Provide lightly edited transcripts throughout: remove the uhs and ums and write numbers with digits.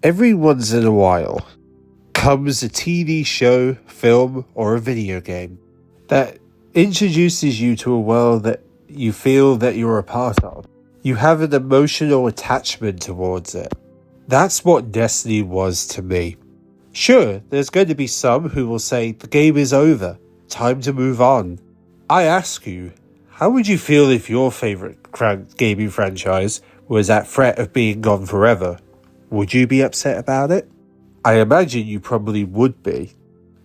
Every once in a while comes a TV show, film, or a video game that introduces you to a world that you feel that you're a part of. You have an emotional attachment towards it. That's what Destiny was to me. Sure, there's going to be some who will say the game is over, time to move on. I ask you, how would you feel if your favourite gaming franchise was at threat of being gone forever? Would you be upset about it? I imagine you probably would be.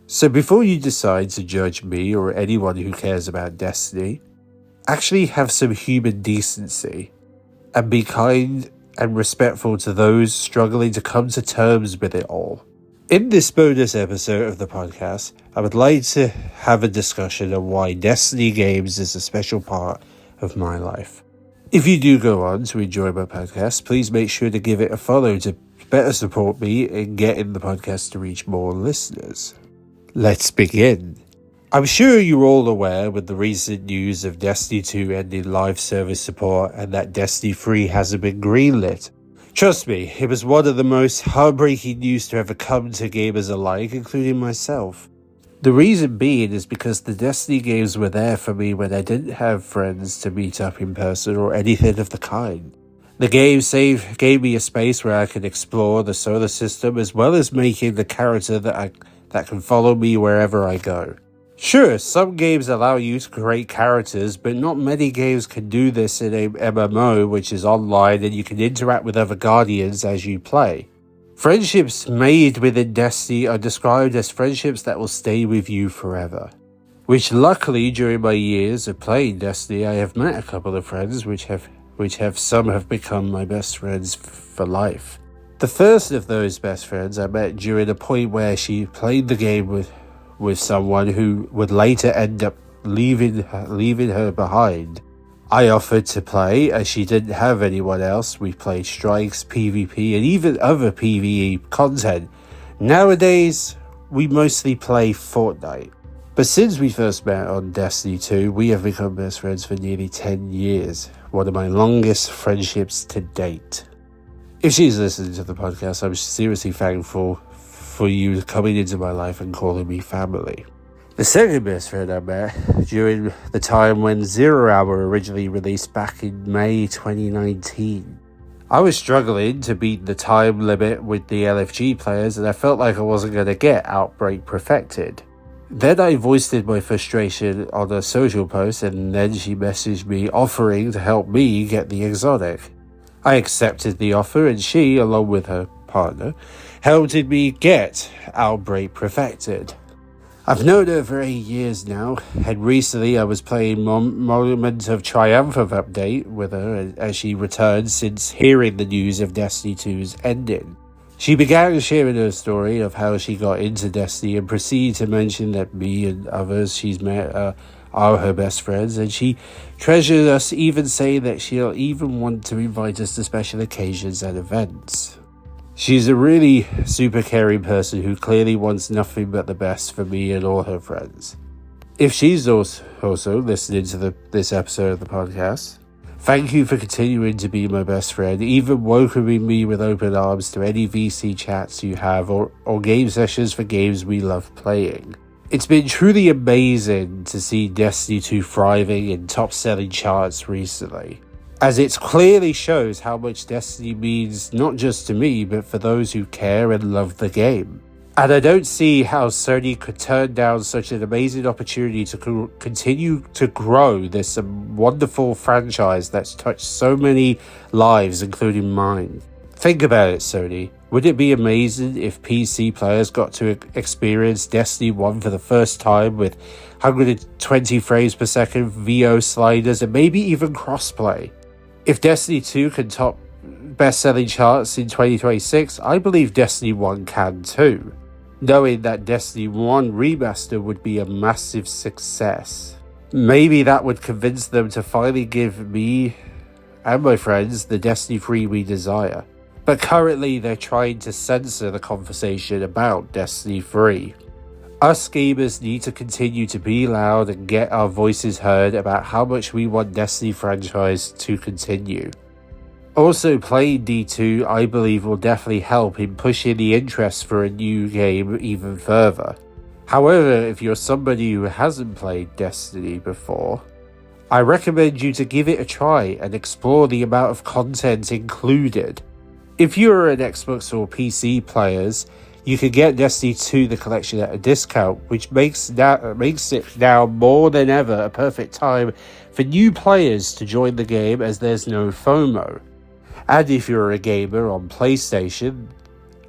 So before you decide to judge me or anyone who cares about Destiny, actually have some human decency and be kind and respectful to those struggling to come to terms with it all. In this bonus episode of the podcast, I would like to have a discussion on why Destiny games is a special part of my life. If you do go on to enjoy my podcast, please make sure to give it a follow to better support me in getting the podcast to reach more listeners. Let's begin. I'm sure you're all aware with the recent news of Destiny 2 ending live service support and that Destiny 3 hasn't been greenlit. Trust me, it was one of the most heartbreaking news to ever come to gamers alike, including myself. The reason being is because the Destiny games were there for me when I didn't have friends to meet up in person or anything of the kind. The game gave me a space where I could explore the solar system as well as making the character that can follow me wherever I go. Sure, some games allow you to create characters, but not many games can do this in a MMO, which is online and you can interact with other Guardians as you play. Friendships made within Destiny are described as friendships that will stay with you forever. Which luckily, during my years of playing Destiny, I have met a couple of friends some have become my best friends for life. The first of those best friends I met during a point where she played the game with someone who would later end up leaving her behind. I offered to play as she didn't have anyone else. We played strikes, PvP, and even other PvE content. Nowadays, we mostly play Fortnite. But since we first met on Destiny 2, we have become best friends for nearly 10 years. One of my longest friendships to date. If she's listening to the podcast, I'm seriously thankful for you coming into my life and calling me family. The second best friend I met during the time when Zero Hour originally released back in May 2019. I was struggling to beat the time limit with the LFG players and I felt like I wasn't going to get Outbreak perfected. Then I voiced my frustration on a social post and then she messaged me offering to help me get the exotic. I accepted the offer and she, along with her partner, helped me get Outbreak perfected. I've known her for 8 years now, and recently I was playing Moment of Triumph update with her as she returned since hearing the news of Destiny 2's ending. She began sharing her story of how she got into Destiny and proceeded to mention that me and others she's met are her best friends, and she treasures us, even saying that she'll even want to invite us to special occasions and events. She's a really super caring person who clearly wants nothing but the best for me and all her friends. If she's also listening to this episode of the podcast, thank you for continuing to be my best friend, even welcoming me with open arms to any VC chats you have or game sessions for games we love playing. It's been truly amazing to see Destiny 2 thriving in top-selling charts recently, as it clearly shows how much Destiny means not just to me, but for those who care and love the game. And I don't see how Sunnie could turn down such an amazing opportunity to continue to grow this wonderful franchise that's touched so many lives, including mine. Think about it, Sunnie. Would it be amazing if PC players got to experience Destiny 1 for the first time with 120 frames per second, VO sliders, and maybe even crossplay? If Destiny 2 can top best-selling charts in 2026, I believe Destiny 1 can too, knowing that Destiny 1 Remaster would be a massive success. Maybe that would convince them to finally give me and my friends the Destiny 3 we desire. But currently they're trying to censor the conversation about Destiny 3. Us gamers need to continue to be loud and get our voices heard about how much we want Destiny franchise to continue. Also, playing D2, I believe, will definitely help in pushing the interest for a new game even further. However, if you're somebody who hasn't played Destiny before, I recommend you to give it a try and explore the amount of content included. If you're an Xbox or PC players, you can get Destiny 2 the collection at a discount, which makes it now more than ever a perfect time for new players to join the game, as there's no FOMO. And if you're a gamer on PlayStation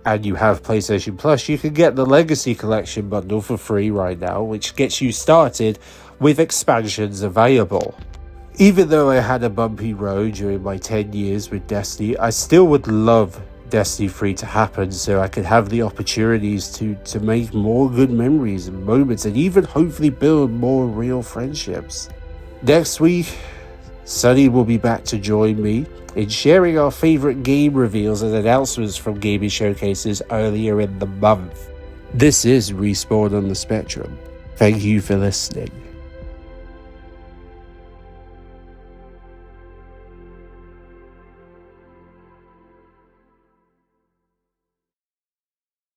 and you have PlayStation Plus, you can get the Legacy Collection bundle for free right now, which gets you started with expansions available. Even though I had a bumpy road during my 10 years with Destiny, I still would love Destiny 3 to happen so I could have the opportunities to make more good memories and moments, and even hopefully build more real friendships. Next week, Sunnie will be back to join me in sharing our favourite game reveals and announcements from gaming showcases earlier in the month. This is Respawn on the Spectrum. Thank you for listening.